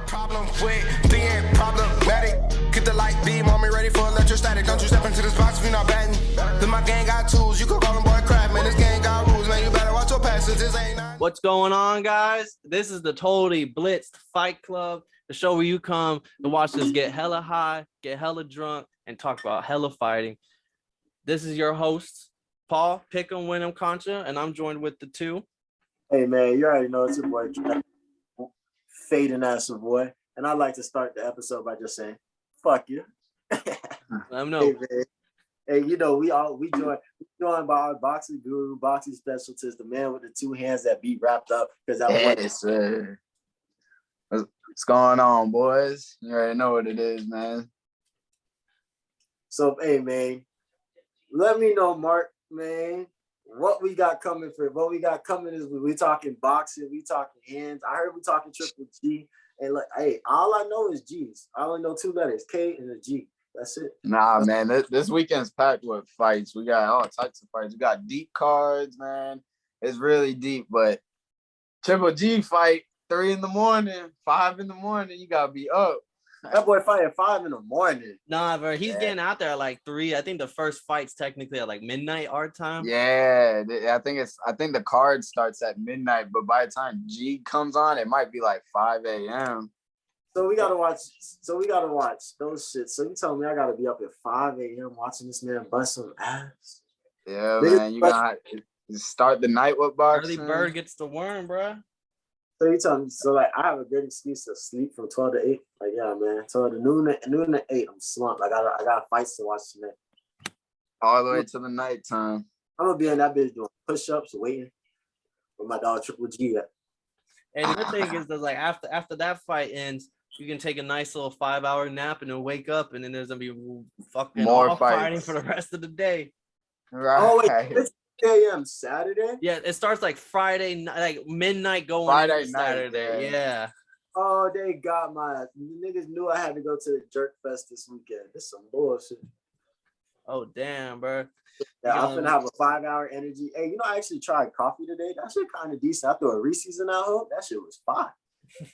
Problem with being problematic. Get the light beam on me ready for electrostatic. Don't you step into this box if you're not batting. Then my gang got tools. You could call them boy crap, man. This gang got rules, man. You better watch your passes. This ain't not. What's going on, guys? This is the Totally Blitzed Fight Club, the show where you come to watch us get hella high, get hella drunk, and talk about hella fighting. This is your host, Paul Pick'em Win'em Concha, and I'm joined with the two. Hey, man, you already know it's your boy, fading ass boy. And I'd like to start the episode by just saying, fuck you. Let them know. Hey, man. Hey, you know, we joined by our boxing guru, boxing specialist, the man with the two hands that be wrapped up. Yes, sir. What's going on, boys? You already know what it is, man. So, hey, man, let me know, Mark, man, what we got coming for. What we got coming is we talking boxing, we talking hands. I heard we talking triple G. And like, hey, all I know is G's. I only know two letters, K and a G. That's it. Nah, man, this weekend's packed with fights. We got all types of fights. We got deep cards, man. It's really deep, but Triple G fight 3 a.m, 5 a.m. You gotta be up. That boy fight at 5 a.m. Nah, bro, he's getting out there at like 3. I think the first fight's technically at like midnight our time. Yeah, I think the card starts at midnight, but by the time G comes on, it might be like 5 a.m. So we gotta watch those shit. So you tell me I gotta be up at 5 a.m. watching this man bust some ass. Yeah, man, you gotta start the night with boxing. Early bird gets the worm, bro. So you tell me, so like I have a good excuse to sleep from 12 to 8. Like, yeah, man, 12 to noon to 8, I'm slumped. I got fights to watch tonight. All the way to the nighttime. I'm gonna be in that bitch doing push-ups, waiting for my dog Triple G. And the thing is that like after that fight ends, you can take a nice little 5-hour nap and then wake up, and then there's gonna be fucking more fighting for the rest of the day. Right. Oh wait, it's 8 a.m. Saturday? Yeah, it starts like Friday, like midnight going Friday into night, Saturday. Yeah. Oh, they got my niggas knew I had to go to the Jerk Fest this weekend. This some bullshit. Oh damn, bro. Yeah, I'm gonna have a 5-hour energy. Hey, you know, I actually tried coffee today. That shit kind of decent. I threw a Reese's in that hoe. That shit was fire.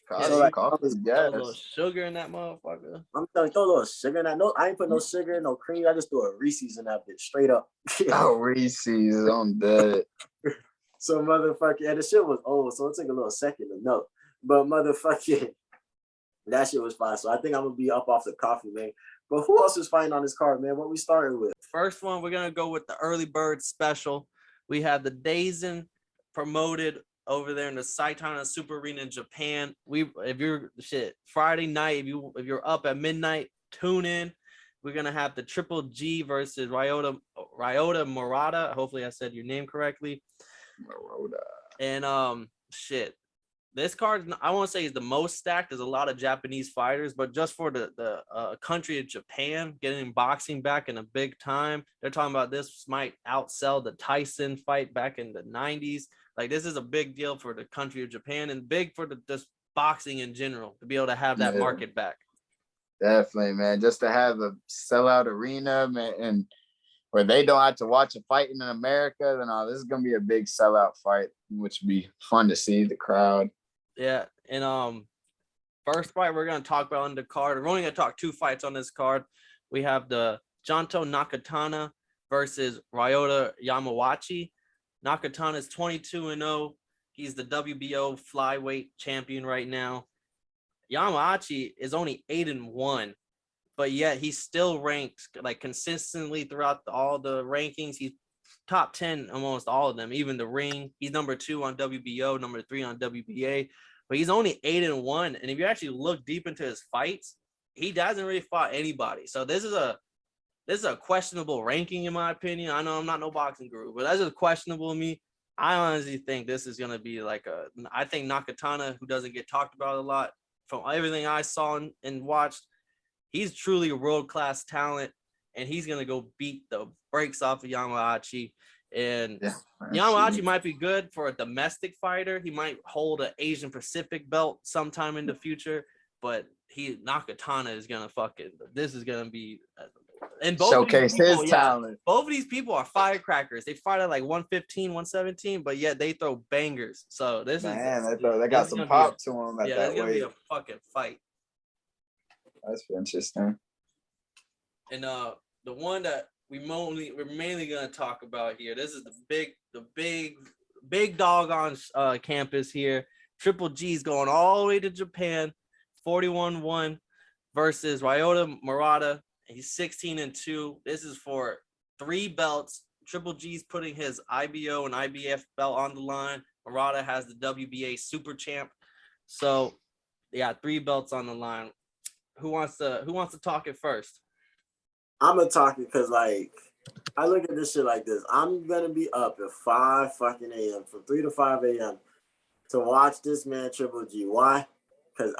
Coffee, A little sugar in that motherfucker. I'm telling you, throw a little sugar in that. No, I ain't put no sugar, no cream. I just threw a Reese's in that bitch straight up. Oh, Reese's, I'm dead. So motherfucking, and the shit was old, so it took a little second to know. But motherfucking, that shit was fine. So I think I'm gonna be up off the coffee, man. But who else is fighting on this card, man? What we started with? First one, we're gonna go with the early bird special. We have the Dazen promoted over there in the Saitama Super Arena in Japan. If you're Friday night, if you're up at midnight, tune in. We're gonna have the Triple G versus Ryota Murata. Hopefully I said your name correctly. Murata. And this card, I won't say is the most stacked. There's a lot of Japanese fighters, but just for the country of Japan getting boxing back in a big time, they're talking about this might outsell the Tyson fight back in the 90s. Like, this is a big deal for the country of Japan and big for just boxing in general to be able to have that market back. Definitely, man. Just to have a sellout arena, man, and where they don't have to watch a fight in America, then this is gonna be a big sellout fight, which would be fun to see the crowd. Yeah, and first fight we're gonna talk about on the card. We're only gonna talk 2 fights on this card. We have the Janto Nakatana versus Ryota Yamawachi. Nakatana is 22-0. He's the WBO flyweight champion right now. Yamawachi is only 8-1, but yet he's still ranked like consistently throughout all the rankings. He's top 10 almost all of them, even the ring. He's number 2 on WBO, number 3 on WBA, but he's only 8-1. And if you actually look deep into his fights, he doesn't really fought anybody. So this is a questionable ranking in my opinion. I know I'm not no boxing guru, but that's just questionable to me. I honestly think this is gonna be I think Nakatana, who doesn't get talked about a lot, from everything I saw and watched, he's truly a world-class talent, and he's gonna go beat the brakes off of Yamawachi. And Yamawachi might be good for a domestic fighter. He might hold an Asian Pacific belt sometime in the future. but Nakatana is gonna this is gonna be and Showcase his talent. both of these people are firecrackers. They fight at like 115, 117, but yet they throw bangers. So this they this got is some gonna pop to them at that it's gonna be weight. a fucking fight. That's interesting. And the one that we're mainly gonna talk about here. This is the big dog on campus here. Triple G's going all the way to Japan, 41-1 versus Ryota Murata. He's 16-2. This is for 3 belts. Triple G's putting his IBO and IBF belt on the line. Murata has the WBA Super Champ. So they got 3 belts on the line. Who wants to talk it first? I'm gonna talk it because like I look at this shit like this. I'm gonna be up at 5 fucking a.m. from 3 to 5 a.m. to watch this man Triple G. Why? Because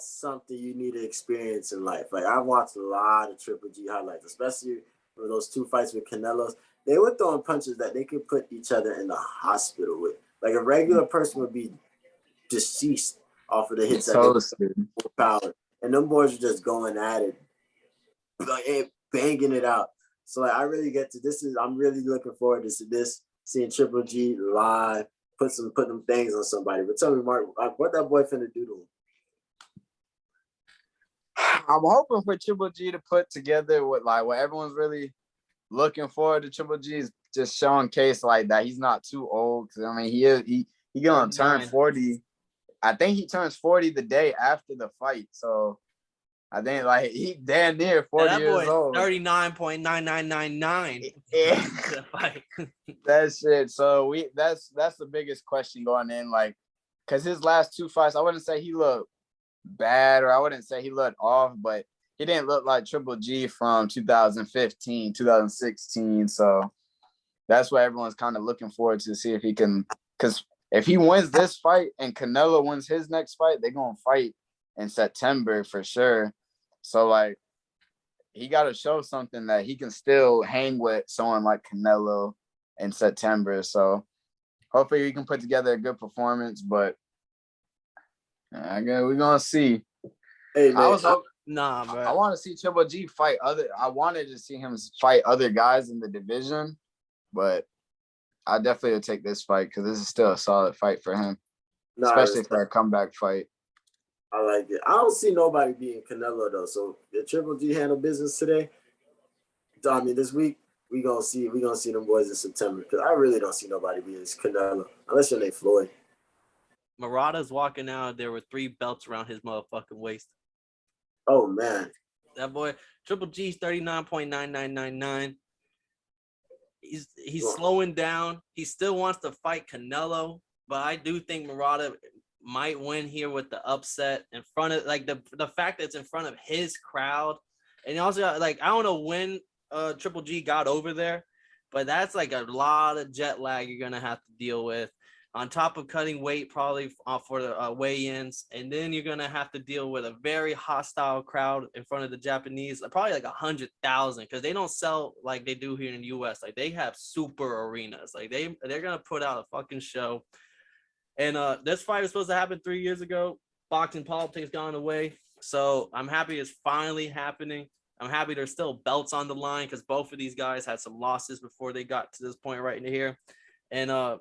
something you need to experience in life. Like I've watched a lot of Triple G highlights, especially for those 2 fights with Canelo's. They were throwing punches that they could put each other in the hospital with. Like a regular person would be deceased off of the hits that they were power. And them boys are just going at it, like banging it out. So like I really get to this. I'm really looking forward to this, seeing Triple G live, put them things on somebody. But tell me, Mark, what that boy finna do to him? I'm hoping for Triple G to put together what everyone's really looking forward to. Triple G is just showing case like that. He's not too old. I mean, he gonna turn 40. I think he turns 40 the day after the fight. So I think like he damn near 40 years old. 39.9999. Yeah. That shit. So that's the biggest question going in. Like, cause his last 2 fights, I wouldn't say he looked bad or I wouldn't say he looked off, but he didn't look like Triple G from 2015, 2016. So that's what everyone's kind of looking forward to see if he can, because if he wins this fight and Canelo wins his next fight, they're going to fight in September for sure. So, like, he got to show something that he can still hang with someone like Canelo in September. So, hopefully he can put together a good performance, but we're going to see. Hey, man, I want to see Triple G fight I wanted to see him fight other guys in the division, but I definitely would take this fight because this is still a solid fight for him, especially for a comeback fight. I like it. I don't see nobody beating Canelo though. So if Triple G handle business today, I mean this week we gonna see them boys in September because I really don't see nobody beating Canelo unless your name Floyd. Murata's walking out there with 3 belts around his motherfucking waist. Oh man, that boy Triple G's 39.9999. He's slowing down. He still wants to fight Canelo, but I do think Murata might win here with the upset in front of like the fact that it's in front of his crowd. And also like I don't know when Triple G got over there, but that's like a lot of jet lag you're gonna have to deal with on top of cutting weight probably for the weigh-ins, and then you're gonna have to deal with a very hostile crowd in front of the Japanese, probably like 100,000, because they don't sell like they do here in the US. Like they have super arenas, like they're gonna put out a fucking show. And this fight was supposed to happen 3 years ago. Boxing politics gone away, so I'm happy it's finally happening. I'm happy there's still belts on the line because both of these guys had some losses before they got to this point right in here. And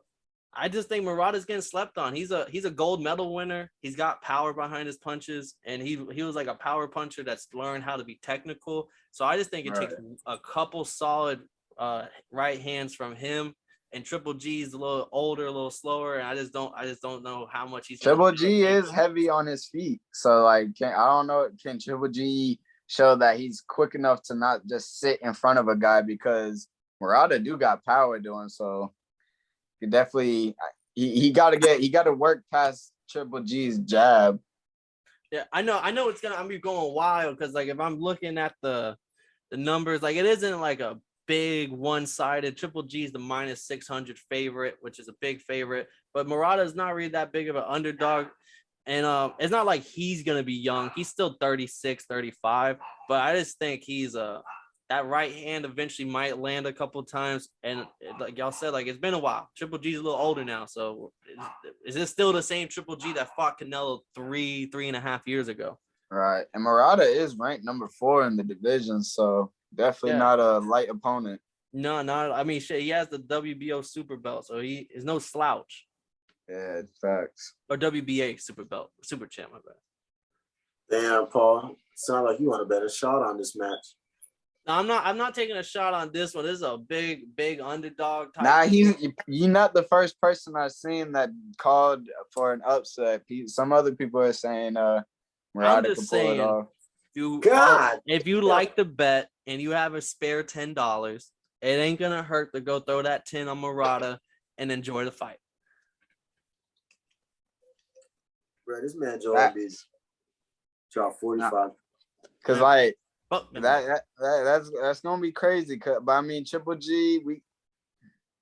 I just think Murata's getting slept on. He's a gold medal winner. He's got power behind his punches, and he was like a power puncher that's learned how to be technical. So I just think it takes a couple solid right hands from him. And Triple G is a little older, a little slower, and I just don't know how much he's. Triple G is heavy on his feet, so like I don't know. Can Triple G show that he's quick enough to not just sit in front of a guy, because Murata do got power doing so. He definitely he got to work past Triple G's jab. Yeah, I know it's gonna be going wild because like if I'm looking at the numbers, like it isn't like a big one-sided. Triple G is the -600 favorite, which is a big favorite, but Murata is not really that big of an underdog. And it's not like he's gonna be young. He's still 36, 35, but I just think he's that right hand eventually might land a couple times. And like y'all said, like it's been a while. Triple G's a little older now. So is this still the same Triple G that fought Canelo 3.5 years ago? Right. And Murata is ranked number 4 in the division. So definitely not a light opponent. No, not. I mean, shit, he has the WBO super belt, so he is no slouch. Yeah, facts. Or WBA super belt, super champ, my bad. Damn, Paul. Sound like you want a better shot on this match. No, I'm not taking a shot on this one. This is a big underdog type. Nah, you're not the first person I've seen that called for an upset. Some other people are saying Murata could pull it off. If you like the bet and you have a spare $10, it ain't gonna hurt to go throw that 10 on Murata and enjoy the fight. Bro, this man Joel B's dropped 45. Cause like that's gonna be crazy. But I mean, Triple G,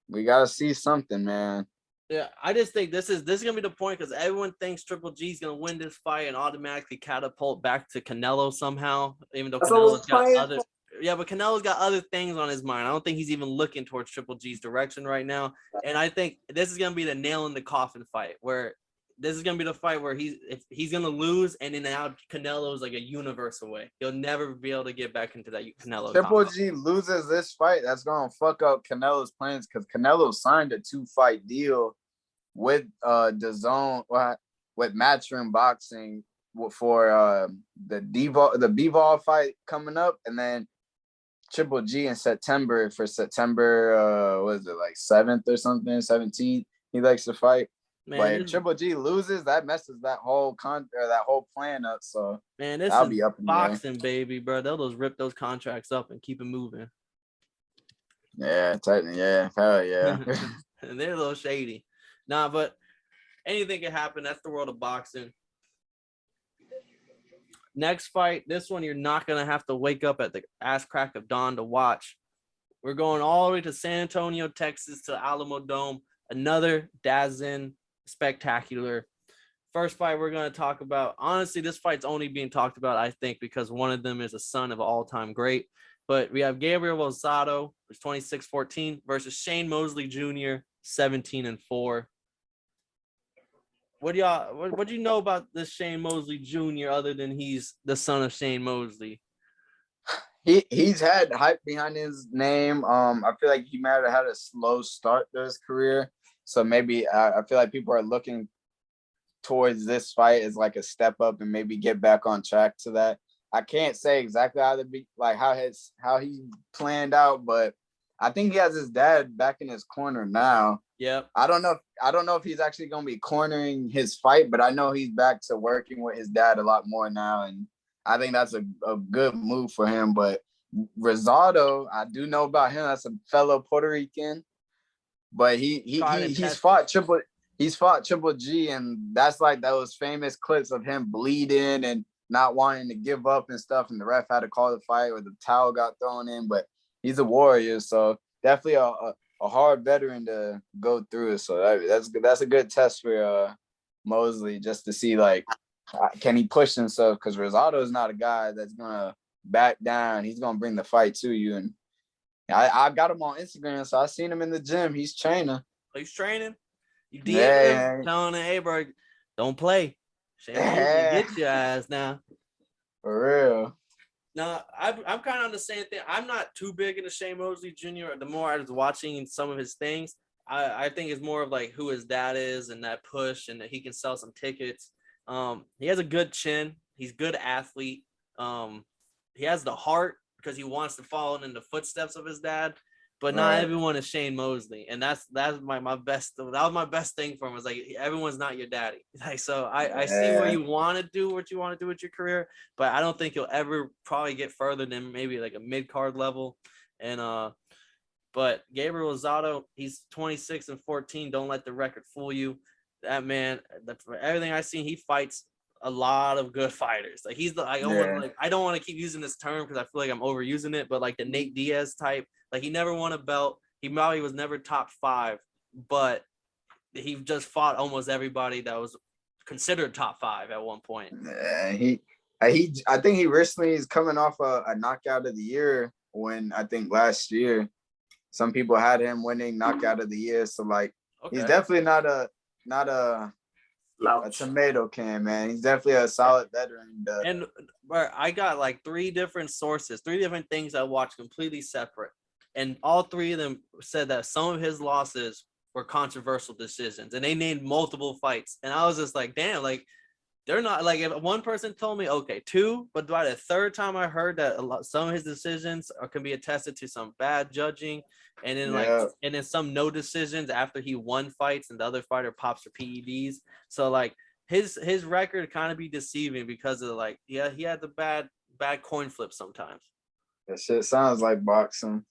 we gotta see something, man. Yeah, I just think this is gonna be the point because everyone thinks Triple G's gonna win this fight and automatically catapult back to Canelo somehow, even though Canelo's got other. Yeah, but Canelo's got other things on his mind. I don't think he's even looking towards Triple G's direction right now. And I think this is gonna be the nail in the coffin fight, where this is gonna be the fight where he's gonna lose, and then now Canelo's like a universe away. He'll never be able to get back into that Canelo. Triple G loses this fight, that's gonna fuck up Canelo's plans because Canelo signed a 2-fight deal with DAZN, with Matchroom Boxing for the B-Ball fight coming up, and then Triple G in September for September what is it, like 7th or something, 17th. He likes to fight. Man, but if Triple G loses, that messes that whole plan up. So man, this I'll is be up in boxing, baby, bro. They'll just rip those contracts up and keep it moving. Yeah, yeah, hell yeah. And they're a little shady. Nah, but anything can happen. That's the world of boxing. Next fight, this one you're not gonna have to wake up at the ass crack of dawn to watch. We're going all the way to San Antonio, Texas, to Alamo Dome. Another DAZN spectacular. First fight we're going to talk about. Honestly, this fight's only being talked about, I think, because one of them is a son of an all-time great. But we have Gabriel Rosado, who's 26-14, versus Shane Mosley Jr., 17-4. What do you know about this Shane Mosley Jr. other than he's the son of Shane Mosley? He's had hype behind his name. I feel like he might have had a slow start to his career. So maybe I feel like people are looking towards this fight as like a step up and maybe get back on track to that. I can't say exactly how he planned out, but I think he has his dad back in his corner now. Yep. I don't know if he's actually going to be cornering his fight, but I know he's back to working with his dad a lot more now, and I think that's a good move for him. But Rosado, I do know about him. That's a fellow Puerto Rican, but he's fought Triple G, and that's like those famous clips of him bleeding and not wanting to give up and stuff, and the ref had to call the fight or the towel got thrown in. But he's a warrior, so definitely a hard veteran to go through it. So that's a good test for Mosley, just to see like can he push himself, because Rosado is not a guy that's gonna back down. He's gonna bring the fight to you. And I got him on Instagram, so I seen him in the gym. He's training. He's training. You DM him, telling him, hey, bro, don't play. Shane Mosley, get your ass now. For real. No, I'm kind of on the same thing. I'm not too big into Shane Mosley Jr. The more I was watching some of his things, I think it's more of like who his dad is and that push, and that he can sell some tickets. He has a good chin. He's a good athlete. He has the heart because he wants to follow in the footsteps of his dad. But not everyone is Shane Mosley, and that's my best. That was my best thing for him. Was like everyone's not your daddy. Like, so I see where you want to do what you want to do with your career, but I don't think you'll ever probably get further than maybe like a mid card level. And but Gabriel Rosado, he's 26-14. Don't let the record fool you. That man, for everything I've seen, he fights a lot of good fighters. Like he's the I don't want to keep using this term because I feel like I'm overusing it, but like the Nate Diaz type. Like he never won a belt. He probably was never top 5, but he just fought almost everybody that was considered top 5 at one point. I think he recently is coming off a knockout of the year when I think last year, some people had him winning knockout of the year. So like, he's definitely not a tomato can, man. He's definitely a solid veteran. And where I got like 3 different sources, 3 different things I watched completely separate. And all 3 of them said that some of his losses were controversial decisions. And they named multiple fights. And I was just like, damn, like, they're not like, if one person told me, okay, 2, but by the 3rd time I heard that some of his decisions can be attested to some bad judging, and then and then some no decisions after he won fights and the other fighter pops for PEDs. So like his record kind of be deceiving because of like, he had the bad coin flip sometimes. That shit sounds like boxing.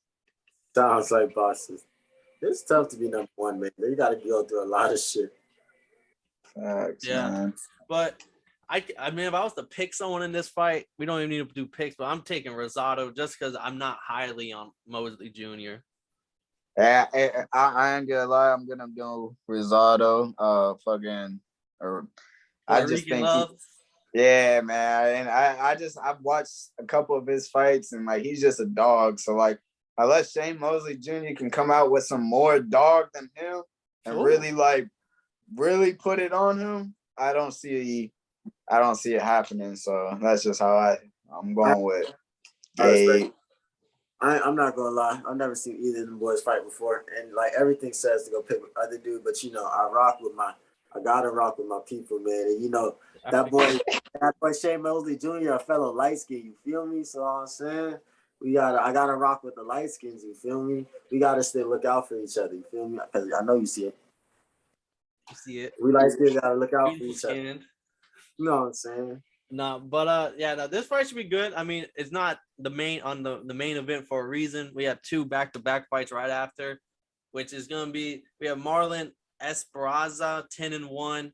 Sounds like boxing. It's tough to be number 1, man. You got to go through a lot of shit. Facts, man. But I mean, if I was to pick someone in this fight, we don't even need to do picks, but I'm taking Rosado just because I'm not highly on Mosley Jr. Yeah, I ain't gonna lie. I'm gonna go Rosado. I just think, yeah, man. And I've watched a couple of his fights, and like he's just a dog. So like, unless Shane Mosley Jr. can come out with some more dog than him and really put it on him, I don't see it happening. So that's just how I'm going with. I'm not gonna lie. I've never seen either of them boys fight before, and like everything says to go pick other dude. But I gotta rock with my people, man. And that boy Shane Mosley Jr., a fellow light skin. You feel me? So I'm saying I gotta rock with the light skins. You feel me? We gotta still look out for each other. You feel me? Because I know you see it. You see it. We light skins gotta look out for each other. You know what I'm saying? No, but this fight should be good. I mean, it's not the main event for a reason. We have 2 back-to-back fights right after, which is gonna be, we have Marlon Esparza 10-1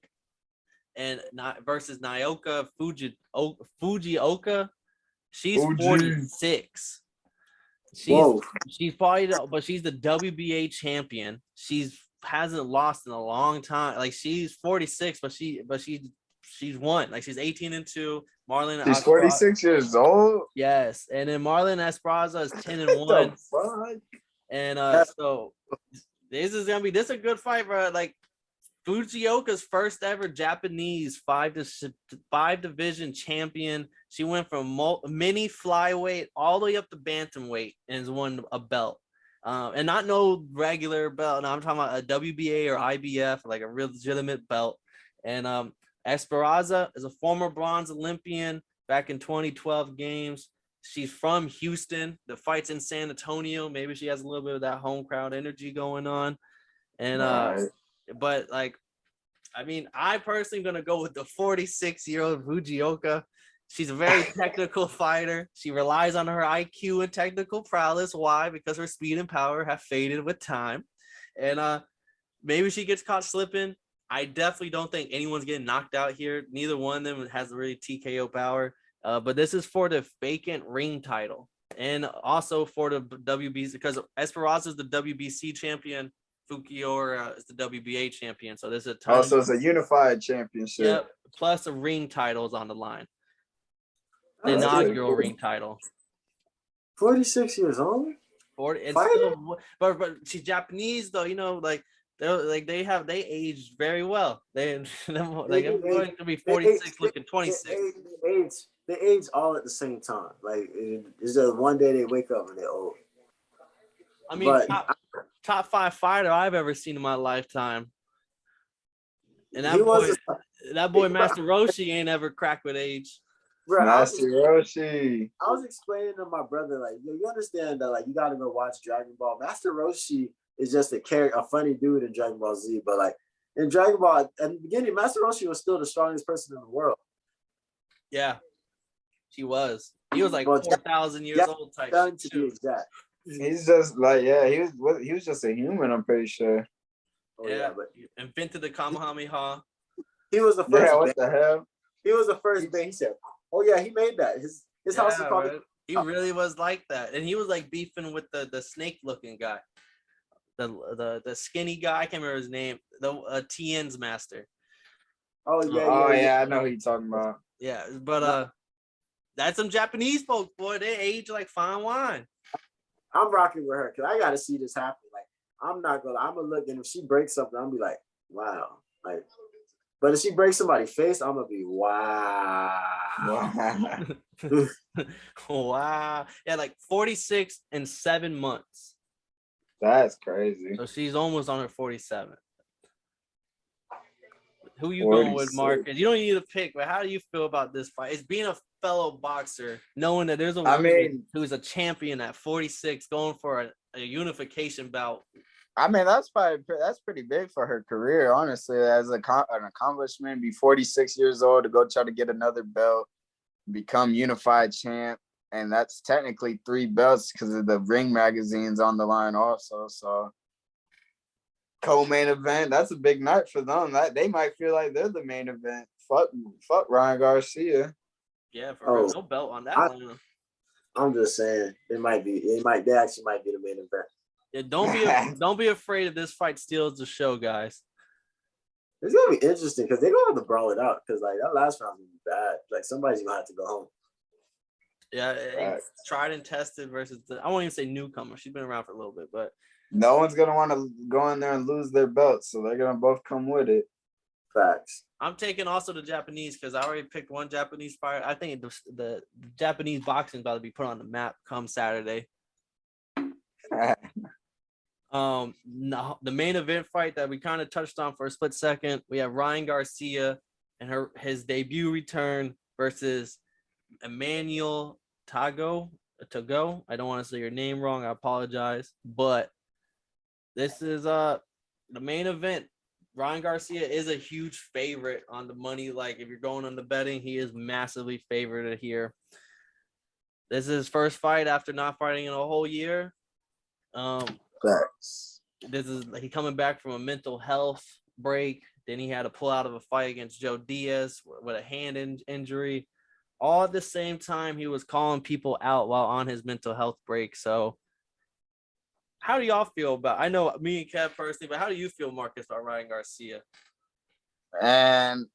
and versus Naoka Fujioka. She's 46. She's probably, but she's the WBA champion. She's hasn't lost in a long time. Like she's 46, but she's won. Like she's 18-2. Marlon. She's 46 years old. Yes, and then Marlon Esparza is 10-1. And so this is a good fight, bro. Like Fujioka's first ever Japanese 5 division champion. She went from mini flyweight all the way up to bantamweight and has won a belt. And not no regular belt. No, I'm talking about a WBA or IBF, like a real legitimate belt. And Esparza is a former bronze Olympian back in 2012 games. She's from Houston. The fight's in San Antonio. Maybe she has a little bit of that home crowd energy going on. And but like, I mean, I personally am gonna go with the 46-year-old Fujioka. She's a very technical fighter. She relies on her IQ and technical prowess. Why? Because her speed and power have faded with time. And maybe she gets caught slipping. I definitely don't think anyone's getting knocked out here. Neither one of them has really TKO power. But this is for the vacant ring title. And also for the WBC, because Esparza is the WBC champion. Fujioka is the WBA champion. So this is so it's a unified championship. Yep. Plus a ring title is on the line. The inaugural ring title. 46 years old? 40. It's still, but she's Japanese though, like they aged very well. They're going to be 46 looking 26. They age all at the same time. Like it's just one day they wake up and they're old. I mean, top 5 fighter I've ever seen in my lifetime. And that boy Master Roshi ain't ever cracked with age. Bro, Master Roshi. I was explaining to my brother, like, you understand that, like, you got to go watch Dragon Ball. Master Roshi is just a funny dude in Dragon Ball Z, but like in Dragon Ball, at the beginning, Master Roshi was still the strongest person in the world. Yeah, he was. He was like 4,000 years old type. To be exact. He's just like, he was just a human, I'm pretty sure. But he invented the Kamehameha. He was the first. Yeah, what the hell? He was the first band. He said, "Oh yeah, he made that. His house is called." Right. He really was like that, and he was like beefing with the snake looking guy, the skinny guy. I can't remember his name. The TN's master. Oh yeah. I know who you're talking about. Yeah, but that's some Japanese folks, boy. They age like fine wine. I'm rocking with her because I gotta see this happen. Like, I'm gonna look, and if she breaks something, I'm gonna be like, wow. Like, but if she breaks somebody's face, I'm gonna be wow. Wow. Yeah, like 46 in 7 months. That's crazy. So she's almost on her 47th. Who you going with, Marcus? You don't need to pick, but how do you feel about this fight? It's being a fellow boxer, knowing that there's a woman who's a champion at 46 going for a unification bout. I mean, that's pretty big for her career, honestly, as an accomplishment. Be 46 years old to go try to get another belt, become unified champ, and that's technically 3 belts because of the Ring magazine's on the line also. So co-main event, that's a big night for them. That they might feel like they're the main event. Fuck Ryan Garcia. Yeah, for real, no belt on that one. I'm just saying they actually might be the main event. Yeah, don't be afraid if this fight steals the show, guys. It's gonna be interesting because they're gonna have to brawl it out because like that last round was bad. Like somebody's gonna have to go home. Yeah, tried and tested versus I won't even say newcomer. She's been around for a little bit, but no one's gonna want to go in there and lose their belts, so they're gonna both come with it. Facts. I'm taking also the Japanese because I already picked one Japanese fighter. I think the Japanese boxing is about to be put on the map come Saturday. No, the main event fight that we kind of touched on for a split second, we have Ryan Garcia and his debut return versus Emmanuel Tago. I don't want to say your name wrong. I apologize, but this is the main event. Ryan Garcia is a huge favorite on the money. Like if you're going on the betting, he is massively favored here. This is his first fight after not fighting in a whole year. He coming back from a mental health break. Then he had to pull out of a fight against Joe Diaz with a hand injury. All at the same time, he was calling people out while on his mental health break. So how do y'all feel about, I know me and Kev personally, but how do you feel, Marcus, about Ryan Garcia? And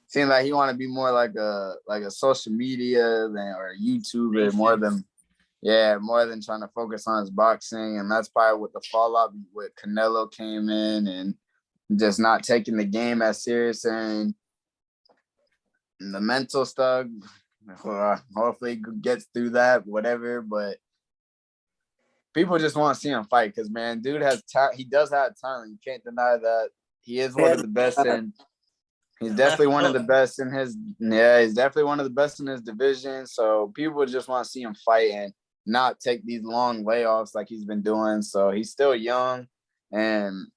seems like he want to be more like a social media or a YouTuber more than trying to focus on his boxing. And that's probably what the fallout with Canelo came in and just not taking the game as serious and the mental stuff. Hopefully he gets through that, whatever. But people just want to see him fight because, man, dude has he does have talent. You can't deny that. He is one of the best in. He's definitely one of the best in his. Yeah, he's definitely one of the best in his division. So people just want to see him fight and not take these long layoffs like he's been doing. So he's still young, and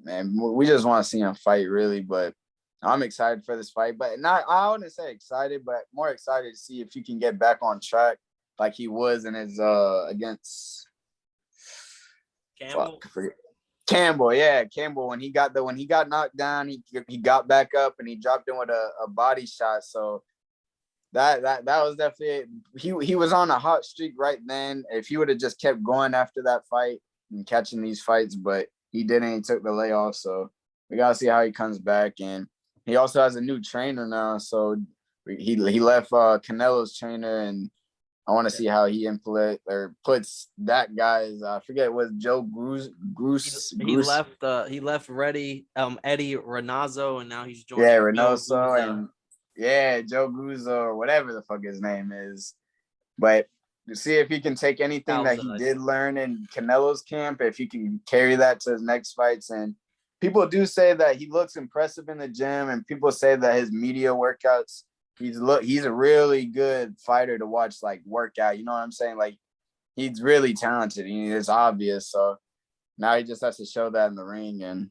we just want to see him fight, really. But I'm excited for this fight. But I wouldn't say excited, but more excited to see if he can get back on track like he was in his against Campbell, when he got knocked down, he got back up and he dropped in with a body shot. So that was definitely he was on a hot streak right then. If he would have just kept going after that fight and catching these fights, but he didn't. He took the layoff, so we gotta see how he comes back. And he also has a new trainer now, so he left Canelo's trainer, and I want to see how he puts that guy's. I forget what Joe Bruce. He left Eddie Renazzo, and now he's joining. Yeah, Reynoso and Joe Guzzo or whatever the fuck his name is. But to see if he can take anything that he did learn in Canelo's camp, if he can carry that to his next fights. And people do say that he looks impressive in the gym, and people say that his media workouts. He's a really good fighter to watch, like, work out. You know what I'm saying? Like, he's really talented. It's obvious. So now he just has to show that in the ring. And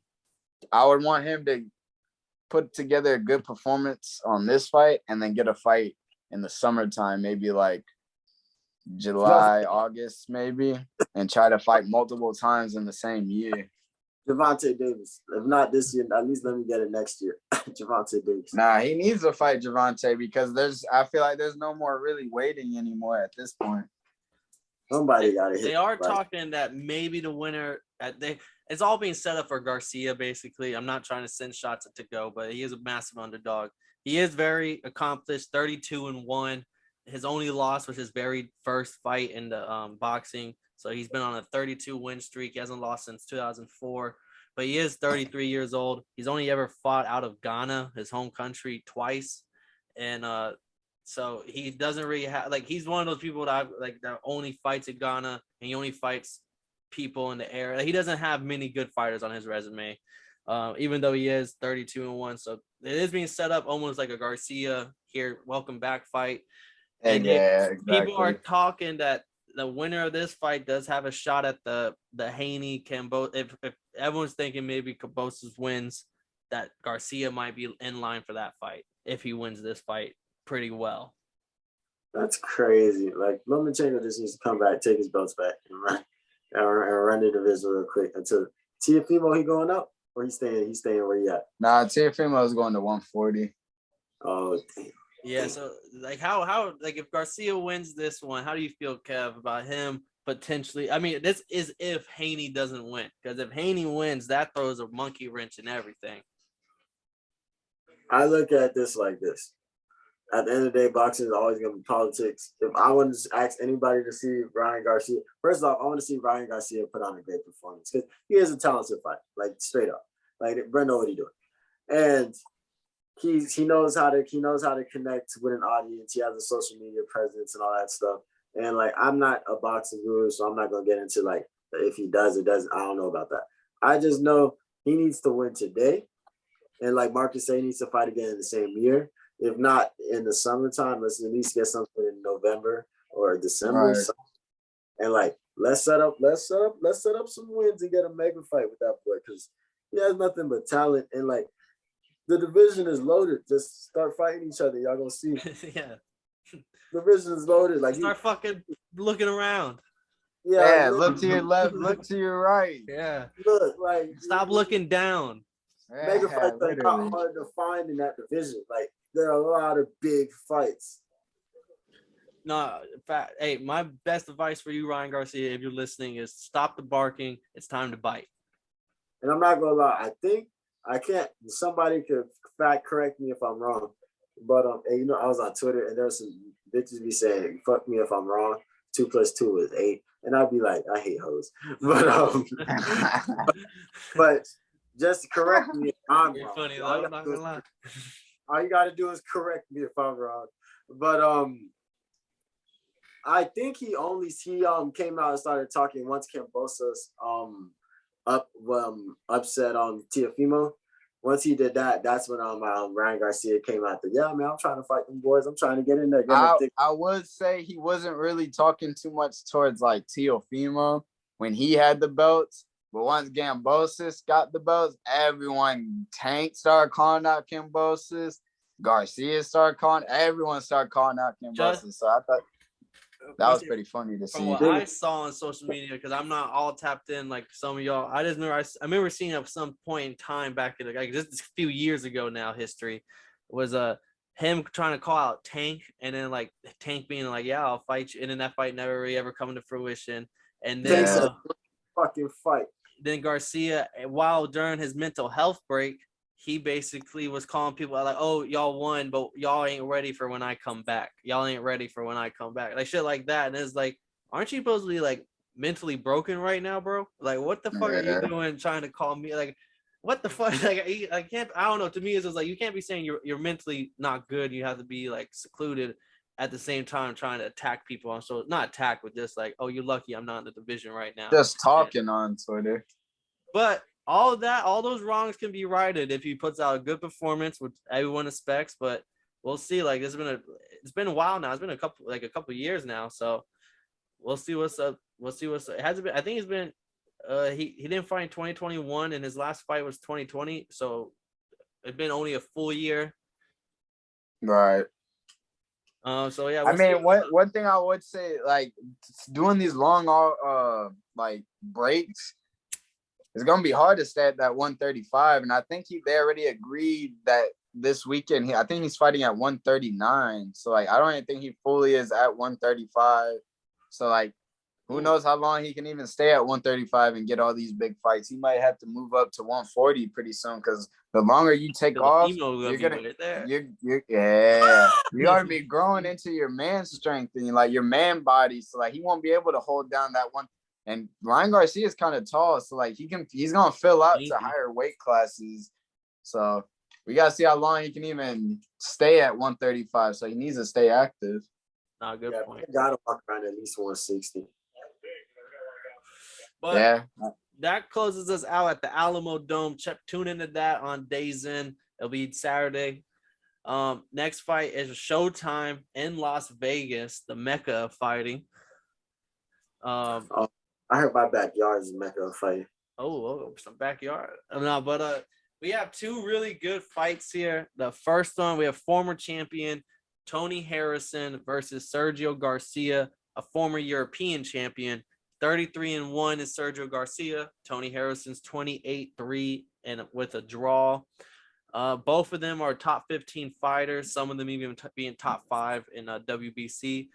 I would want him to put together a good performance on this fight and then get a fight in the summertime, maybe like July, August, maybe, and try to fight multiple times in the same year. Gervonta Davis. If not this year, at least let me get it next year. Gervonta Davis. Nah, he needs to fight Gervonta because I feel like there's no more really waiting anymore at this point. Somebody got to hit. They are talking that maybe the winner it's all being set up for Garcia, basically. I'm not trying to send shots to go, but he is a massive underdog. He is very accomplished, 32-1. his only loss was his very first fight in the boxing. So he's been on a 32 win streak. He hasn't lost since 2004. But he is 33 years old. He's only ever fought out of Ghana, his home country, twice. And so he doesn't really have, like, he's one of those people that that only fights in Ghana, and he only fights people in the area. Like, he doesn't have many good fighters on his resume, even though he is 32-1. So it is being set up almost like a Garcia here, welcome back fight. And yeah, exactly. People are talking that the winner of this fight does have a shot at the Haney Cambosa. If everyone's thinking maybe Cambosa wins, that Garcia might be in line for that fight if he wins this fight pretty well. That's crazy. Like, Lomachenko just needs to come back, take his belts back, and run the division real quick. Until Teofimo, he going up, or he's staying where he at? Nah, Teofimo is going to 140. Oh, damn. Yeah, so like how like if Garcia wins this one, how do you feel, Kev, about him potentially? I mean, this is if Haney doesn't win, because if Haney wins, that throws a monkey wrench in everything. I look at this like this. At the end of the day, boxing is always going to be politics. If I want to ask anybody to see Ryan Garcia, first off, I want to see Ryan Garcia put on a great performance because he is a talented fighter, like straight up. Like, Brent knows what he's doing, and he knows how to connect with an audience. He has a social media presence and all that stuff. And like, I'm not a boxing guru, so I'm not gonna get into like if he does or doesn't. I don't know about that. I just know he needs to win today, and like Marcus said, he needs to fight again in the same year. If not in the summertime, let's at least get something in November or December. Right. And like, let's set up some wins and get a mega fight with that boy, because he has nothing but talent. And like, the division is loaded. Just start fighting each other. Y'all gonna see. Yeah. The division is loaded. Like, start fucking looking around. Yeah. Look to your left, look to your right. Yeah. Look, like, Stop looking down. Mega fights are not hard to find in that division. Like, there are a lot of big fights. No, in fact, hey, my best advice for you, Ryan Garcia, if you're listening, is stop the barking. It's time to bite. And I'm not gonna lie. I think I can't. Somebody could fact correct me if I'm wrong, but and, I was on Twitter and there's some bitches be saying, "Fuck me if I'm wrong. 2 + 2 is 8," and I'd be like, I hate hoes, but but just correct me if I'm You're wrong. funny though. I'm not gonna lie. All you gotta do is correct me if I'm wrong, but I think he came out and started talking once Cambosa's upset on Teofimo. Once he did that, that's when Ryan Garcia came out. Yeah, man, I'm trying to fight them boys. I'm trying to get in there. I would say he wasn't really talking too much towards like Teofimo when he had the belts. But once Cambosis got the belts, Tank started calling out Cambosis. Garcia started everyone started calling out Cambosis. So I thought that was pretty funny to see. From what I saw on social media, because I'm not all tapped in like some of y'all. I remember seeing at some point in time back in just a few years ago now, history was him trying to call out Tank, and then like Tank being like, "Yeah, I'll fight you," and then that fight never really ever coming to fruition. And then fucking fight. Then Garcia, while during his mental health break, he basically was calling people out like, "Oh, y'all won, but y'all ain't ready for when I come back. Y'all ain't ready for when I come back." Like shit like that. And it's like, aren't you supposed to be like mentally broken right now, bro? Like, what the fuck are you doing trying to call me? Like, what the fuck? Like, I can't. I don't know. To me, it's just like you can't be saying you're mentally not good. You have to be like secluded at the same time trying to attack people on. So not attack, but just like, "Oh, you're lucky I'm not in the division right now." Just talking on Twitter. But all those wrongs can be righted if he puts out a good performance, which everyone expects. But we'll see. Like, it's been a while now. It's been a couple years now. So we'll see what's up. It hasn't been. I think it's been. He didn't fight in 2021, and his last fight was 2020. So it's been only a full year. Right. So yeah. I mean, one thing I would say, like, doing these long like breaks, it's gonna be hard to stay at that 135. And I think they already agreed that this weekend. I think he's fighting at 139. So like, I don't even think he fully is at 135. So like, who knows how long he can even stay at 135 and get all these big fights. He might have to move up to 140 pretty soon, because the longer you take The off, female you're be gonna right there. you're gonna be growing into your man strength and like your man body. So like he won't be able to hold down that one. And Ryan Garcia is kind of tall, so like he's gonna fill out to higher weight classes. So we gotta see how long he can even stay at 135. So he needs to stay active. Nah, good point. Gotta walk around at least 160. But that closes us out at the Alamo Dome. Tune into that on Days In. It'll be Saturday. Next fight is Showtime in Las Vegas, the Mecca of fighting. I heard my backyard is Mecca of fighting. Some backyard. No, but we have two really good fights here. The first one, we have former champion Tony Harrison versus Sergio Garcia, a former European champion. 33-1 is Sergio Garcia. Tony Harrison's 28-3 and with a draw. Both of them are top 15 fighters. Some of them even being top 5 in WBC.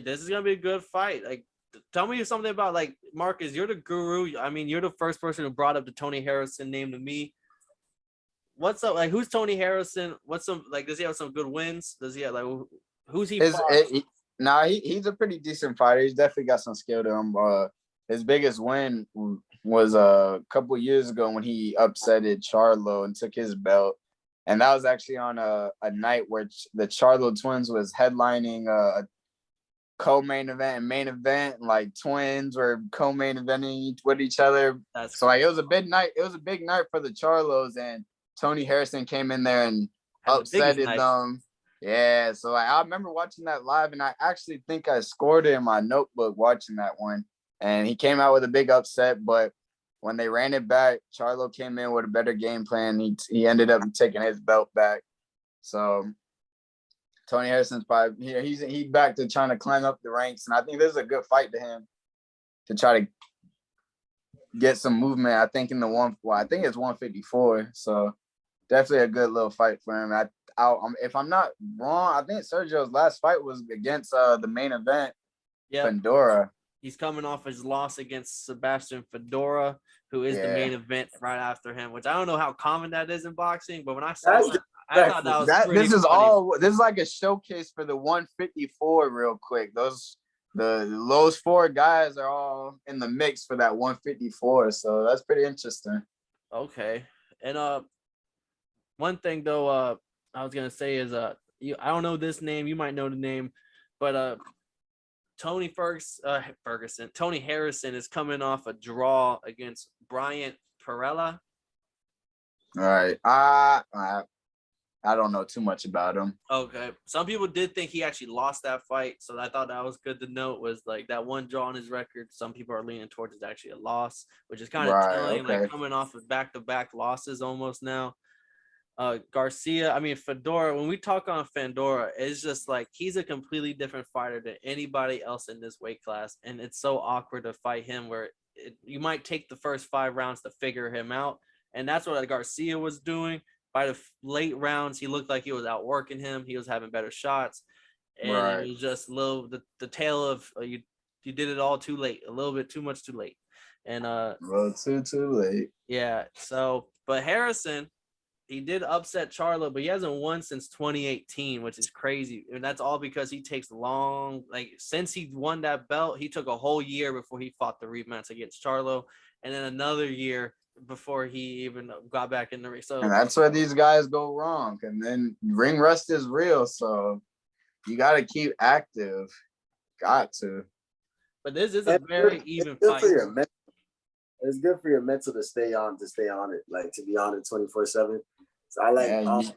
This is gonna be a good fight. Like, tell me something about, like, Marcus. You're the guru. I mean, you're the first person who brought up the Tony Harrison name to me. What's up? Like, who's Tony Harrison? What's some, like? Does he have some good wins? Does he have, like, who's he? He's a pretty decent fighter. He's definitely got some skill to him. His biggest win was a couple years ago when he upsetted Charlo and took his belt, and that was actually on a night where the Charlo twins was headlining a co-main event and main event. Like, twins were co-main eventing with each other. So like it was a big night. It was a big night for the Charlos, and Tony Harrison came in there and upsetted them. Yeah, so like, I remember watching that live, and I actually think I scored it in my notebook watching that one. And he came out with a big upset, but when they ran it back, Charlo came in with a better game plan. He ended up taking his belt back. So Tony Harrison's probably he's back to trying to climb up the ranks, and I think this is a good fight to him to try to get some movement. I think I think it's 154. So definitely a good little fight for him. If I'm not wrong, I think Sergio's last fight was against the main event, Fundora. He's coming off his loss against Sebastian Fundora, who is the main event right after him, which I don't know how common that is in boxing, but when I saw that, I thought that was pretty funny. This is like a showcase for the 154 real quick. Those 4 guys are all in the mix for that 154, so that's pretty interesting. Okay. And one thing though, I was gonna say is I don't know this name, you might know the name, but Tony Harrison is coming off a draw against Bryant Perella. All right. I don't know too much about him. Okay. Some people did think he actually lost that fight, so I thought that was good to note, was like that one draw on his record. Some people are leaning towards it's actually a loss, which is kind of telling, like coming off of back-to-back losses almost now. Garcia, I mean, Fundora, when we talk on Fundora, it's just like he's a completely different fighter than anybody else in this weight class. And it's so awkward to fight him where you might take the first 5 rounds to figure him out. And that's what Garcia was doing. By the late rounds, he looked like he was outworking him. He was having better shots. And it was just the tale of you did it all too late, a little bit too much too late. And too late. Yeah. So, but Harrison, he did upset Charlo, but he hasn't won since 2018, which is crazy. And that's all because he takes since he won that belt, he took a whole year before he fought the rematch against Charlo, and then another year before he even got back in the ring. So, and that's where these guys go wrong. And then ring rust is real, so you got to keep active. Got to. But this is a very even fight. It's good for your mental to stay on it, like to be on it 24/7. So I like.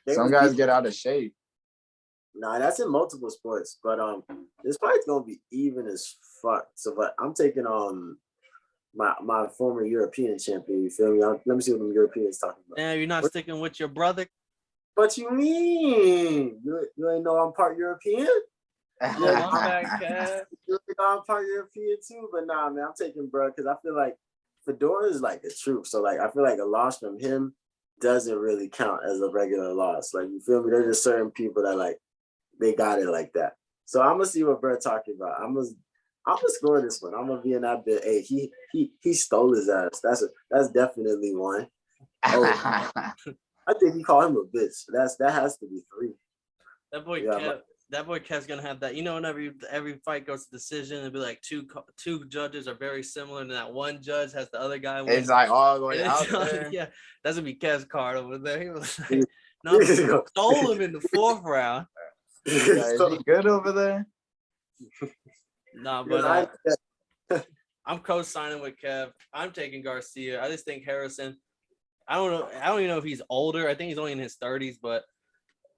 Some guys get out of shape. Nah, that's in multiple sports, but this fight's gonna be even as fuck. So, but I'm taking my former European champion. You feel me? Let me see what the Europeans talking about. Yeah, you're not sticking with your brother. What you mean? You ain't know I'm part European? Yeah, I'm part European too, but nah, man, I'm taking bro because I feel like Fedora is like the truth. So like, I feel like a loss from him doesn't really count as a regular loss. Like, you feel me? There's just certain people that like they got it like that. So I'm gonna see what bro talking about. I'm gonna score this one. I'm gonna be in that bit. Hey, he stole his ass. That's definitely one. Oh, I think he called him a bitch. That has to be 3. That boy Yeah, Kev, that boy Kev's gonna have that. You know, whenever every fight goes to decision, it'll be like two judges are very similar, and that one judge has the other guy win. It's like all the way And out it's there. yeah, that's gonna be Kev's card over there. He was Yeah. like, no, stole him in the 4th round. Yeah, is he good over there? Nah, but I'm co-signing with Kev. I'm taking Garcia. I just think Harrison. I don't know. I don't even know if he's older. I think he's only in his 30s, but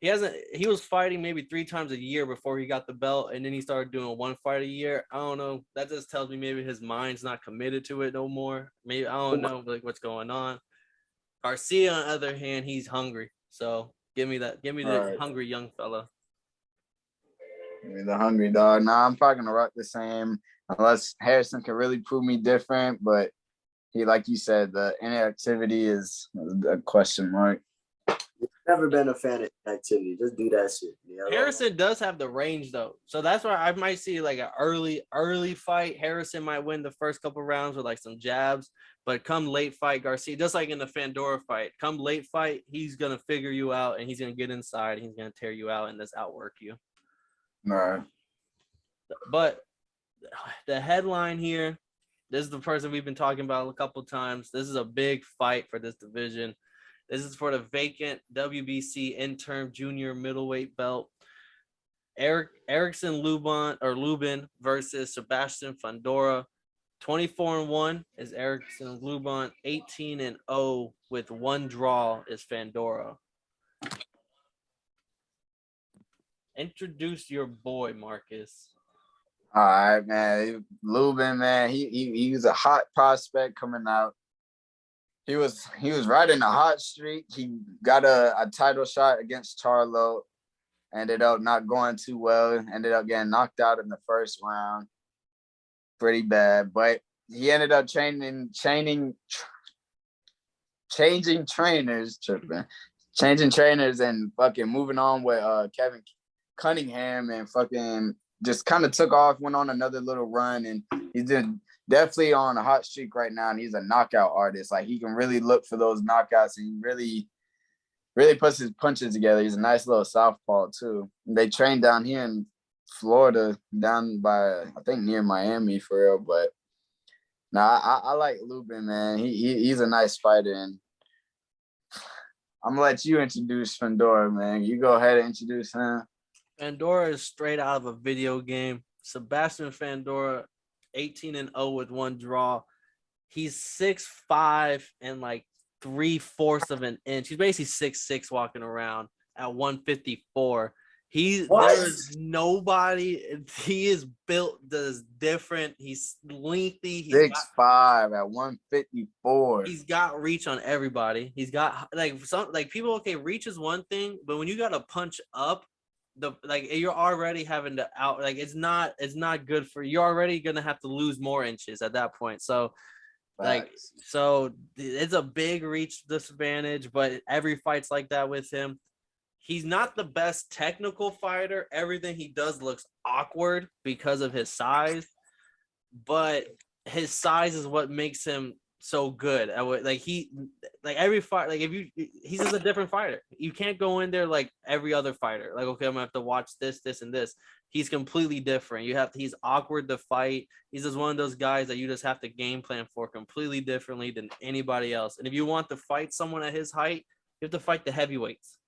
he was fighting maybe 3 times a year before he got the belt, and then he started doing 1 fight a year. I don't know. That just tells me maybe his mind's not committed to it no more. Maybe I don't know like what's going on. Garcia, on the other hand, he's hungry. So give me the Right. hungry young fella. Give me the hungry dog. Nah, I'm probably gonna rock the same unless Harrison can really prove me different. But he, like you said, the inactivity is a question mark. Never been a fan of activity. Just do that shit. Yeah, Harrison does have the range though, so that's why I might see like an early fight. Harrison might win the first couple rounds with like some jabs, but come late fight, Garcia, just like in the Fundora fight, come late fight, he's gonna figure you out and he's gonna get inside. And he's gonna tear you out and just outwork you. All right. But the headline here, this is the person we've been talking about a couple times. This is a big fight for this division. This is for the vacant WBC interim junior middleweight belt. Erickson Lubin versus Sebastian Fundora. 24-1 is Erickson Lubin. 18-0 with 1 draw is Fundora. Introduce your boy, Marcus. All right, man. Lubin, man, he was a hot prospect coming out. He was riding a hot streak. He got a title shot against Charlo. Ended up not going too well. Ended up getting knocked out in the first round. Pretty bad. But he ended up changing trainers, changing trainers and fucking moving on with Kevin Cunningham and fucking just kind of took off, went on another little run, and he's definitely on a hot streak right now, and he's a knockout artist. Like, he can really look for those knockouts, and he really puts his punches together. He's a nice little southpaw too. They train down here in Florida, down by I think near Miami for real. But I like Lubin, man. He's a nice fighter, and I'm gonna let you introduce Fundora, man. You go ahead and introduce him. Fundora is straight out of a video game. Sebastian Fundora, 18-0 with 1 draw. He's 6'5" and like 3/4 of an inch. He's basically 6'6" walking around at 154. There's nobody. He is built that's different. He's lengthy. 6'5" at 154. He's got reach on everybody. He's got people. Okay, reach is one thing, but when you got to punch up, you're already having to out. Like, it's not good for you. You're already gonna have to lose more inches at that point. So. So it's a big reach disadvantage, but every fight's like that with him. He's not the best technical fighter. Everything he does looks awkward because of his size, but his size is what makes him so good. Every fight, he's just a different fighter. You can't go in there like every other fighter. Like, okay, I'm gonna have to watch this, and this. He's completely different. He's awkward to fight. He's just one of those guys that you just have to game plan for completely differently than anybody else. And if you want to fight someone at his height, you have to fight the heavyweights.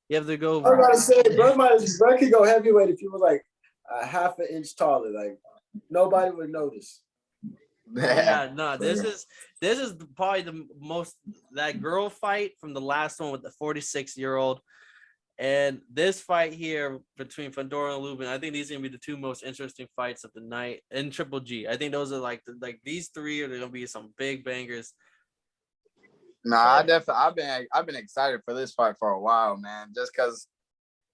You have to go. I was about to say, bro could go heavyweight if he was like a half an inch taller. Like, nobody would notice. Yeah, no, this is probably the most, that girl fight from the last one with the 46-year-old. And this fight here between Fundora and Lubin, I think these are gonna be the 2 most interesting fights of the night in Triple G. I think those are like these 3 are gonna be some big bangers. Nah, I've been excited for this fight for a while, man. Just because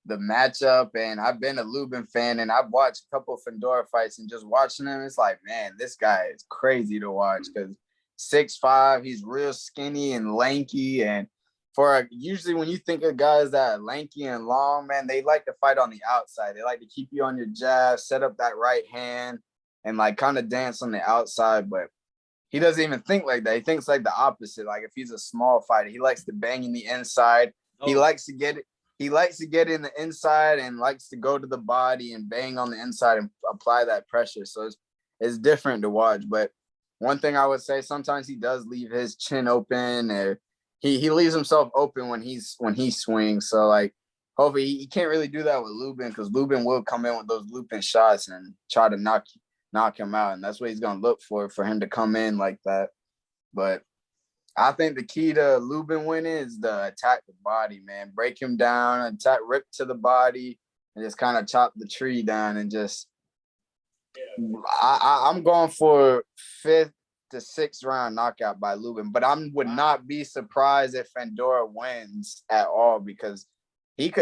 the matchup, and I've been a Lubin fan, and I've watched a couple of Fundora fights, and just watching him, it's like, man, this guy is crazy to watch because 6'5", he's real skinny and lanky, and usually when you think of guys that are lanky and long, man, they like to fight on the outside. They like to keep you on your jab, set up that right hand, and like kind of dance on the outside. But he doesn't even think like that. He thinks like the opposite. Like if he's a small fighter, he likes to bang in the inside. He likes to get it. He likes to get in the inside and likes to go to the body and bang on the inside and apply that pressure. So it's different to watch. But one thing I would say, sometimes he does leave his chin open, or he leaves himself open when he swings. So like hopefully he can't really do that with Lubin, because Lubin will come in with those looping shots and try to knock him out. And that's what he's gonna look for him to come in like that. But I think the key to Lubin winning is the attack the body, man. Break him down, attack, rip to the body, and just kind of chop the tree down and just. I'm going for 5th to 6th round knockout by Lubin, but I would not be surprised if Fundora wins at all, because he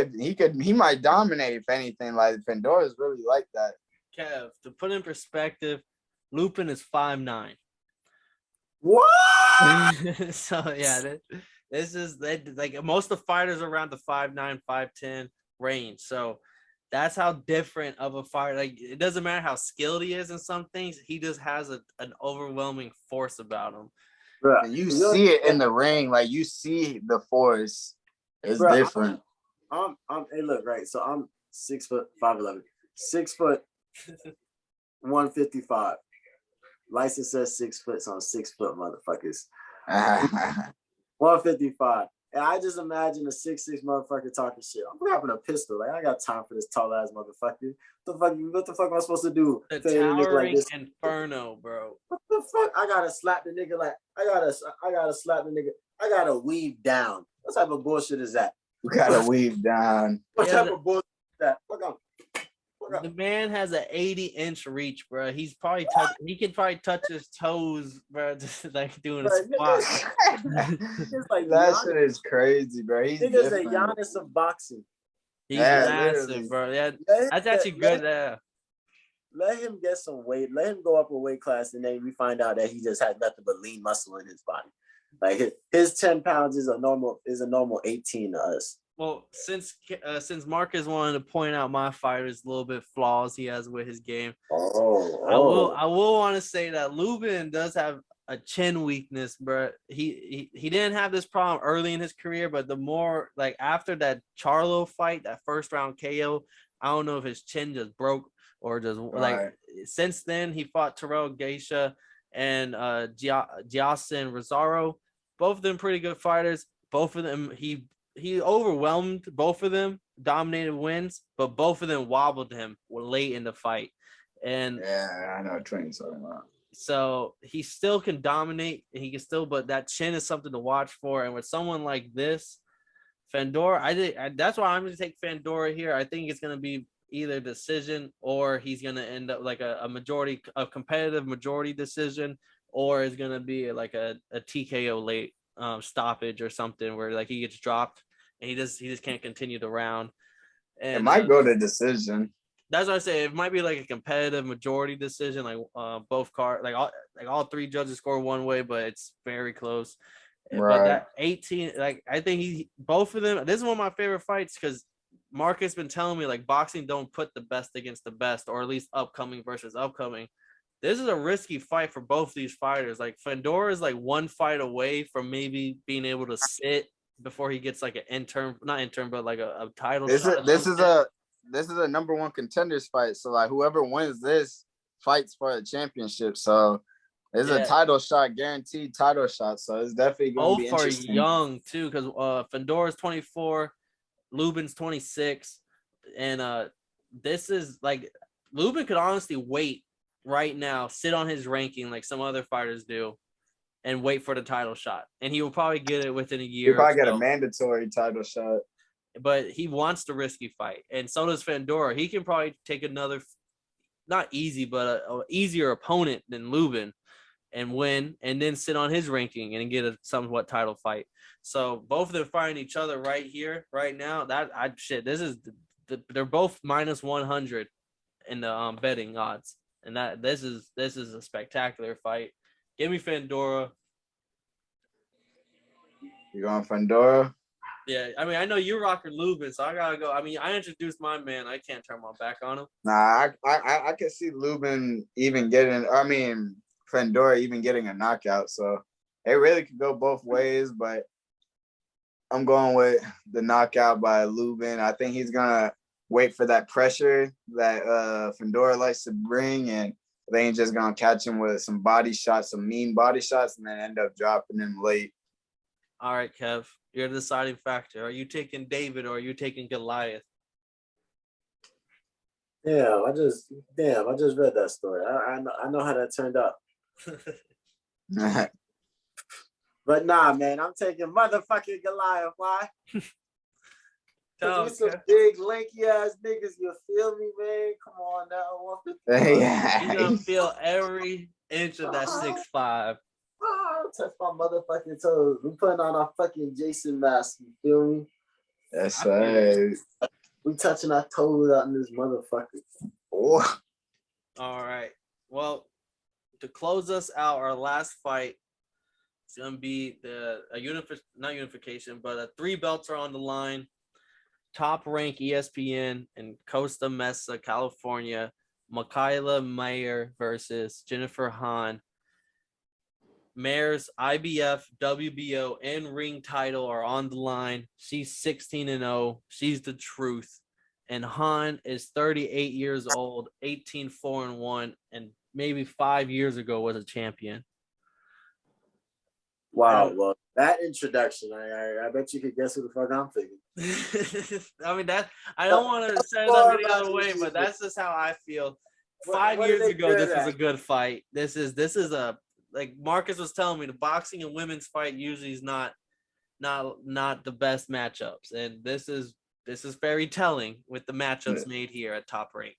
might dominate if anything. Like Fundora is really like that. Kev, to put in perspective, Lupin is 5'9". What? So yeah, this is like most of the fighters around the 5'9", 5'10" range. So that's how different of a fighter. Like it doesn't matter how skilled he is in some things, he just has an overwhelming force about him. Bruh, And you see it in the ring, like you see the force. It's different. Hey, look, right. So I'm 6 foot 5'11", 6 foot 155. License says 6 foot, so I'm 6 foot, motherfuckers. 155. And I just imagine a 6'6" motherfucker talking shit. I'm grabbing a pistol. Like, I got time for this tall ass motherfucker. What the fuck am I supposed to do? The towering like inferno, bro. What the fuck? I gotta slap the nigga like I gotta slap the nigga. I gotta weave down. What type of bullshit is that? You gotta weave down. What type of bullshit is that? Fuck up. The man has an 80-inch reach, bro. He can probably touch his toes, bro, just like doing a squat. Like that shit is crazy, bro. He's a Giannis of boxing. He's massive, literally. Bro. Yeah, that's actually good. Let him get some weight. Let him go up a weight class, and then we find out that he just had nothing but lean muscle in his body. Like his 10 pounds is a normal 18 to us. Well, since Marcus wanted to point out my fighter's little bit flaws he has with his game, I will want to say that Lubin does have a chin weakness, bro. He didn't have this problem early in his career, but the more like after that Charlo fight, that first round KO, I don't know if his chin just broke or just like since then he fought Terrell Geisha and Giasin Rosario, both of them pretty good fighters. Both of them he overwhelmed both of them, dominated wins, but both of them wobbled him late in the fight. And yeah, I know what you're talking about. So he still can dominate. He can still, but that chin is something to watch for. And with someone like this, Fundora, that's why I'm going to take Fundora here. I think it's going to be either decision or he's going to end up like a competitive majority decision, or it's going to be like a TKO late stoppage or something where like he gets dropped and he just can't continue the round. And it might go to decision. That's what I say. It might be like a competitive majority decision, like both all three judges score one way, but it's very close. Right. But that 18, like I think both of them. This is one of my favorite fights because Marcus been telling me like boxing don't put the best against the best, or at least upcoming versus upcoming. This is a risky fight for both these fighters. Like Fundora is like one fight away from maybe being able to sit before he gets like not interim, but like a title. This is a number one contenders fight. So like whoever wins this fights for a championship. So it's a title shot, guaranteed title shot. So it's definitely going to be interesting. Both are young too, because Fundora's 24, Lubin's 26, and this is like Lubin could honestly wait right now, sit on his ranking like some other fighters do, and wait for the title shot, and he will probably get it within a year. He'll probably get a mandatory title shot. But he wants the risky fight, and so does Fundora. He can probably take another, not easy, but a easier opponent than Lubin, and win, and then sit on his ranking and get a somewhat title fight. So both of them fighting each other right here, right now. They're both minus 100 in the betting odds, and this is a spectacular fight. Give me Fundora. You going Fundora? Yeah, I mean, I know you're rocking Lubin, so I gotta go. I mean, I introduced my man. I can't turn my back on him. Nah, I can see Lubin even getting. I mean, Fundora even getting a knockout. So it really could go both ways, but I'm going with the knockout by Lubin. I think he's gonna wait for that pressure that Fundora likes to bring, and they ain't just gonna catch him with some body shots, some mean body shots, and then end up dropping him late. All right, Kev, you're the deciding factor. Are you taking David or are you taking Goliath? Damn, I just read that story. I know how that turned out. But nah, man, I'm taking motherfucking Goliath. Why? Cause we some big lanky ass niggas. You feel me, man? Come on now. Yeah. You're gonna feel every inch of that 6'5". Touch my motherfucking toes. We putting on our fucking Jason mask. You feel me? That's right. We touching our toes out in this motherfucker. Oh. All right. Well, to close us out, our last fight is gonna be not unification, but 3 belts are on the line. Top rank ESPN in Costa Mesa, California. Michaela Mayer versus Jennifer Hahn. Mayer's IBF, WBO, and ring title are on the line. She's 16-0. She's the truth. And Hahn is 38 years old, 18-4-1, and maybe 5 years ago was a champion. Wow, well, that introduction, I bet you could guess who the fuck I'm thinking. I mean, I don't want to say that any other way, but that's just how I feel. 5 years ago, this was a good fight. This is a, like Marcus was telling me, the boxing and women's fight usually is not the best matchups, and this is very telling with the matchups made here at Top Rank.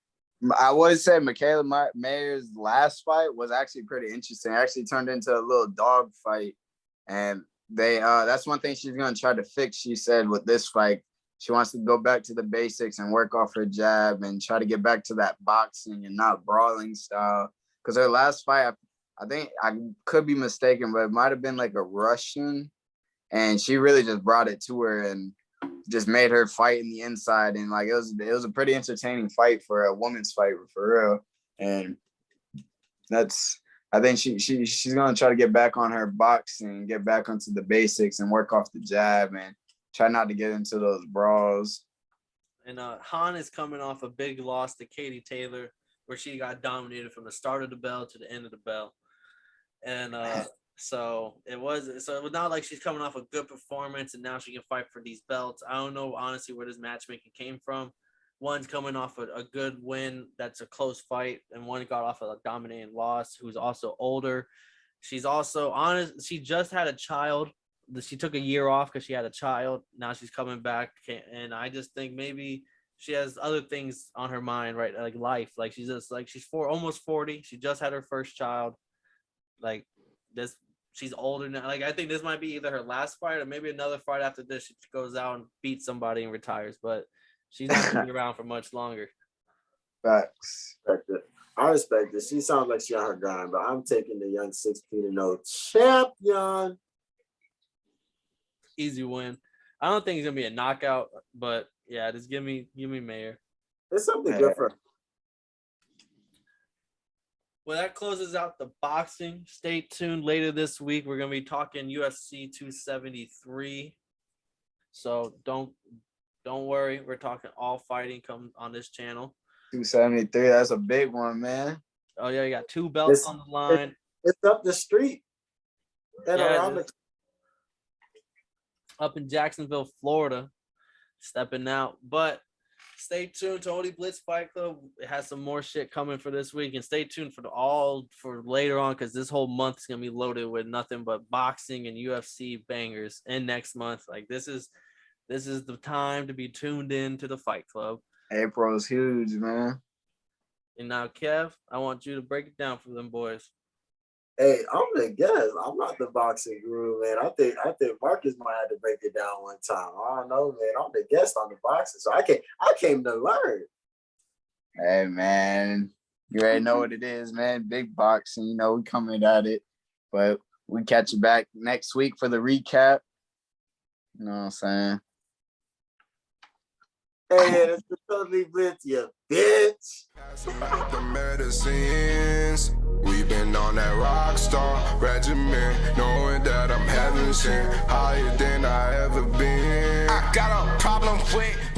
I would say Michaela Mayer's last fight was actually pretty interesting. It actually turned into a little dog fight, and that's one thing she's gonna try to fix. She said with this fight, she wants to go back to the basics and work off her jab and try to get back to that boxing and not brawling style. Because her last fight, I think I could be mistaken, but it might have been like a Russian, and she really just brought it to her and just made her fight in the inside. And like it was a pretty entertaining fight for a woman's fight for real. And I think she's gonna try to get back on her boxing, get back onto the basics and work off the jab and try not to get into those brawls. And Hahn is coming off a big loss to Katie Taylor, where she got dominated from the start of the bell to the end of the bell. And so it was not like she's coming off a good performance and now she can fight for these belts. I don't know honestly where this matchmaking came from. One's coming off a good win that's a close fight, and one got off a dominating loss who's also older. She's also honest. She just had a child. She took a year off because she had a child. Now she's coming back, and I just think maybe she has other things on her mind, right? Like life. Like she's just like almost 40. She just had her first child. Like this, she's older now. Like I think this might be either her last fight or maybe another fight after this. She goes out and beats somebody and retires, but she's not gonna be around for much longer. Facts. I respect it. She sounds like she on her grind, but I'm taking the young 16-0 champion. Easy win. I don't think it's gonna be a knockout, but yeah, just give me Mayer. It's something good for her. Well, that closes out the boxing. Stay tuned later this week. We're gonna be talking UFC 273. So don't worry. We're talking all fighting comes on this channel. 273. That's a big one, man. Oh yeah, you got 2 belts on the line. It's up the street and around up in Jacksonville, Florida, stepping out. But stay tuned to Only Blitz Fight Club. It has some more shit coming for this week, and stay tuned for later on, because this whole month is gonna be loaded with nothing but boxing and UFC bangers. And next month, like this is the time to be tuned in to the Fight Club. April is huge, man. And now, Kev, I want you to break it down for them boys. Hey, I'm the guest. I'm not the boxing guru, man. I think Marcus might have to break it down one time. I don't know, man. I'm the guest on the boxing, so I came to learn. Hey, man, you already know what it is, man. Big boxing, you know, we coming at it, but we catch you back next week for the recap. You know what I'm saying? Hey, that's the Totally Blitz, you bitch. The medicines we've been Been on that rock star regimen, knowing that I'm heaven sent, higher than I ever been. I got a problem with